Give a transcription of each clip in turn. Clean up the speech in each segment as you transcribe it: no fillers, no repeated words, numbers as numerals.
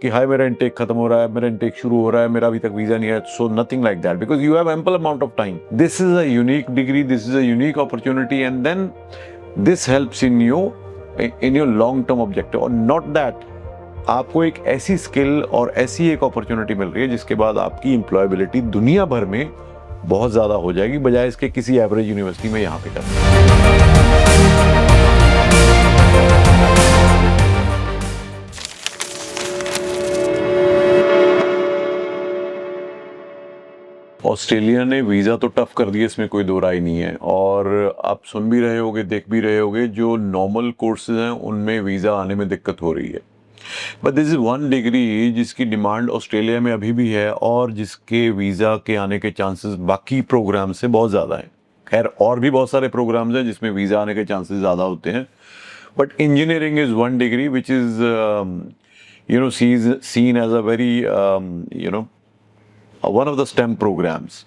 कि हाय मेरा इनटेक खत्म हो रहा है, मेरा इनटेक शुरू हो रहा है, मेरा अभी तक वीजा नहीं है. So nothing like that, because you have ample amount of time. This is a unique degree, this is a unique opportunity, and then this helps in your long term objective. और not that, आपको एक ऐसी skill और ऐसी एक opportunity मिल रही है जिसके बाद आपकी एम्प्लॉयबिलिटी दुनिया भर में बहुत ज़्यादा हो जाएगी, बजाय इसके किसी एवरेज यूनिवर्सिटी में यहाँ पे करना. ऑस्ट्रेलिया ने वीज़ा तो टफ कर दिया, इसमें कोई दो राय नहीं है. और आप सुन भी रहे होगे, देख भी रहे होगे, जो नॉर्मल कोर्सेज हैं उनमें वीज़ा आने में दिक्कत हो रही है. But this is one degree जिसकी डिमांड ऑस्ट्रेलिया में अभी भी है और जिसके वीज़ा के आने के चांसेस बाकी प्रोग्राम से बहुत ज़्यादा हैं. खैर और भी बहुत सारे प्रोग्राम्स हैं जिसमें वीज़ा आने के चांसेस ज़्यादा होते हैं, but engineering is one degree which is seen as a very one of the STEM programmes.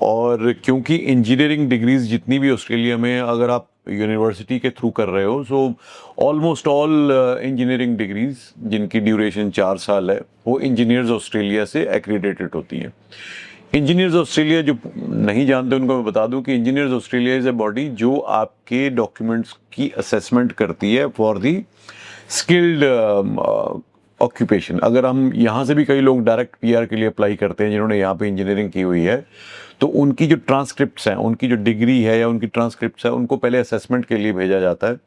और क्योंकि इंजीनियरिंग डिग्रीज जितनी भी ऑस्ट्रेलिया में, अगर आप यूनिवर्सिटी के थ्रू कर रहे हो, so almost all engineering degrees जिनकी ड्यूरेशन 4 साल है, वो इंजीनियर्स ऑस्ट्रेलिया से एक्रीडेटेड होती हैं. इंजीनियर्स ऑस्ट्रेलिया, जो नहीं जानते उनको मैं बता दूं कि engineers Australia is a body जो आपके डॉक्यूमेंट्स की असेसमेंट करती है फॉर दी स्किल्ड ऑक्यूपेशन. अगर हम यहाँ से भी कई लोग डायरेक्ट पीआर के लिए अप्लाई करते हैं जिन्होंने यहाँ पे इंजीनियरिंग की हुई है, तो उनकी जो ट्रांसक्रिप्ट्स हैं, उनकी जो डिग्री है या उनकी ट्रांसक्रिप्ट्स है, उनको पहले असेसमेंट के लिए भेजा जाता है,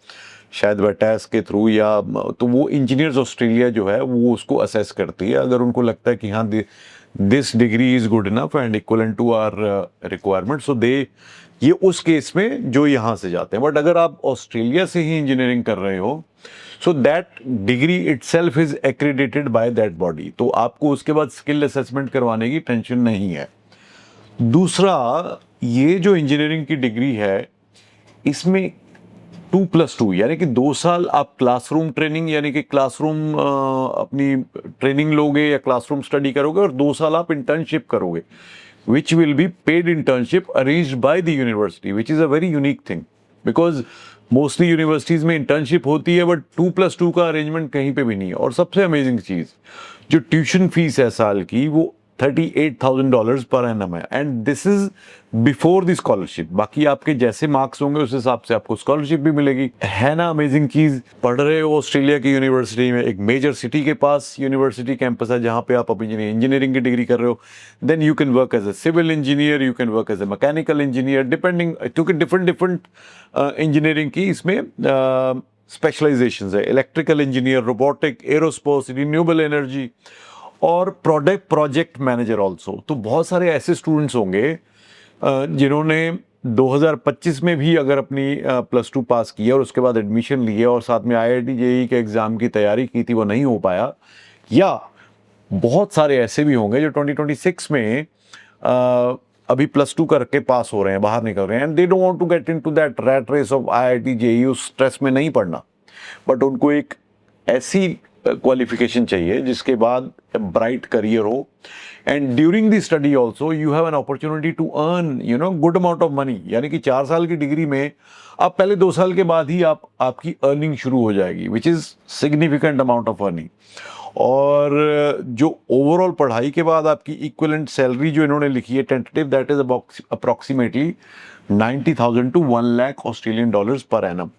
शायद वेटास के थ्रू या, तो वो इंजीनियर्स ऑस्ट्रेलिया जो है वो उसको असेस करती है. अगर उनको लगता है कि हाँ this degree is good enough and equivalent to our requirement, so they, ये उस केस में जो यहाँ से जाते हैं. बट अगर आप ऑस्ट्रेलिया से ही इंजीनियरिंग कर रहे हो, so that degree itself is accredited by that body, तो आपको उसके बाद स्किल असेसमेंट करवाने की टेंशन नहीं है. दूसरा, ये जो इंजीनियरिंग की डिग्री है इसमें 2+2 यानी कि 2 साल आप क्लासरूम ट्रेनिंग यानी कि क्लासरूम अपनी ट्रेनिंग लोगे या क्लासरूम स्टडी करोगे, और 2 साल आप इंटर्नशिप करोगे, which will be paid internship arranged by the university, which is a very unique thing, because mostly universities में इंटर्नशिप होती है बट 2+2 का अरेंजमेंट कहीं पे भी नहीं है. और सबसे अमेजिंग चीज़, जो ट्यूशन फीस है साल की, वो $38,000 पर एनम है, and this is before the scholarship. बाकी आपके जैसे मार्क्स होंगे उस हिसाब से आपको स्कॉलरशिप भी मिलेगी. है ना अमेजिंग चीज़. पढ़ रहे हो ऑस्ट्रेलिया की यूनिवर्सिटी में, एक मेजर सिटी के पास यूनिवर्सिटी कैंपस है जहाँ पे आप अपनी इंजीनियरिंग की डिग्री कर रहे हो. Then you can work as a civil engineer, you can work as a mechanical engineer, depending, क्योंकि डिफरेंट इंजीनियरिंग की इसमें स्पेशलाइजेशंस है. Electrical engineer, robotic, aerospace, renewable energy और प्रोजेक्ट मैनेजर ऑल्सो. तो बहुत सारे ऐसे स्टूडेंट्स होंगे जिन्होंने 2025 में भी अगर अपनी +2 पास किया और उसके बाद एडमिशन लिए और साथ में IIT JEE के एग्ज़ाम की तैयारी की थी, वो नहीं हो पाया. या बहुत सारे ऐसे भी होंगे जो 2026 में अभी +2 करके पास हो रहे हैं, बाहर निकल रहे हैं, and they don't want to get into that rat race of IIT JEE, उस स्ट्रेस में नहीं पड़ना, बट उनको एक ऐसी क्वालिफिकेशन चाहिए जिसके बाद ब्राइट करियर हो, and during the study also you have an opportunity to earn good amount of money. यानी कि 4 साल की डिग्री में आप पहले 2 साल के बाद ही आपकी अर्निंग शुरू हो जाएगी, which is significant amount of earning. और जो ओवरऑल पढ़ाई के बाद आपकी इक्विवेलेंट सैलरी जो इन्होंने लिखी है tentative, that is approximately 90,000 to 1 lakh Australian dollars per annum.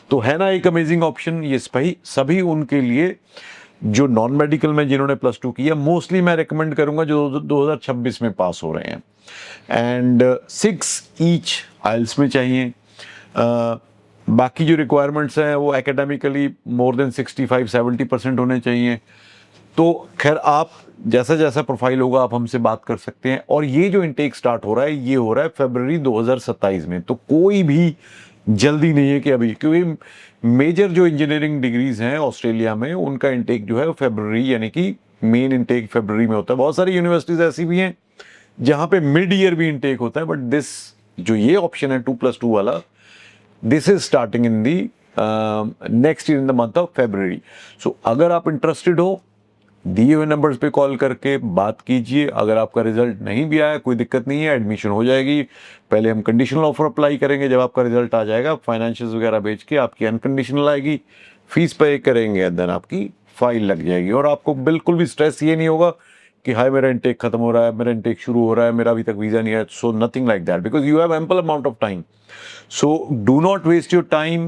तो है ना एक अमेजिंग ऑप्शन. ये सभी उनके लिए जो नॉन मेडिकल में जिन्होंने +2 किया, मोस्टली मैं रिकमेंड करूंगा जो 2026 में पास हो रहे हैं, एंड 6 ईच आइल्स में चाहिए. बाकी जो रिक्वायरमेंट्स हैं वो एकेडमिकली मोर देन 65-70% होने चाहिए. तो खैर आप जैसा जैसा प्रोफाइल होगा आप हमसे बात कर सकते हैं. और ये जो इनटेक स्टार्ट हो रहा है ये हो रहा है फरवरी 2027 में, तो कोई भी जल्दी नहीं है कि अभी, क्योंकि मेजर जो इंजीनियरिंग डिग्रीज हैं ऑस्ट्रेलिया में उनका इनटेक जो है वो फरवरी, यानी कि मेन इनटेक फरवरी में होता है. बहुत सारी यूनिवर्सिटीज़ ऐसी भी हैं जहाँ पे मिड ईयर भी इनटेक होता है, बट दिस जो ये ऑप्शन है 2+2 वाला, this is starting in the next year in the month of February. So अगर आप इंटरेस्टेड हो, दिए हुए नंबर्स पे कॉल करके बात कीजिए. अगर आपका रिजल्ट नहीं भी आया कोई दिक्कत नहीं है, एडमिशन हो जाएगी. पहले हम कंडीशनल ऑफर अप्लाई करेंगे, जब आपका रिजल्ट आ जाएगा फाइनेंशियल्स वगैरह बेच के आपकी अनकंडीशनल आएगी, फीस पे करेंगे, देन आपकी फाइल लग जाएगी और आपको बिल्कुल भी स्ट्रेस ये नहीं होगा कि हाय मेरा इनटेक खत्म हो रहा है, मेरा इनटेक शुरू हो रहा है, मेरा अभी तक वीज़ा नहीं है. So nothing like that because you have ample amount of time. So do not waste your time.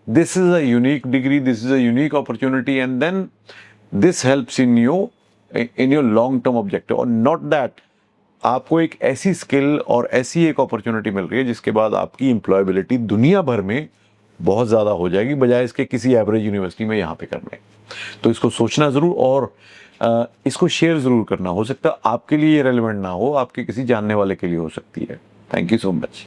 This is a unique degree. This is a unique opportunity, and then this helps in your long-term objective. Or not that आपको एक ऐसी skill और ऐसी एक opportunity मिल रही है जिसके बाद आपकी एम्प्लॉयबिलिटी दुनिया भर में बहुत ज़्यादा हो जाएगी बजाय इसके किसी एवरेज यूनिवर्सिटी में यहाँ पे करने. तो इसको सोचना ज़रूर और इसको शेयर ज़रूर करना. हो सकता है आपके लिए ये रेलिवेंट ना हो, आपके किसी जानने वाले के लिए हो सकती है. Thank you so much.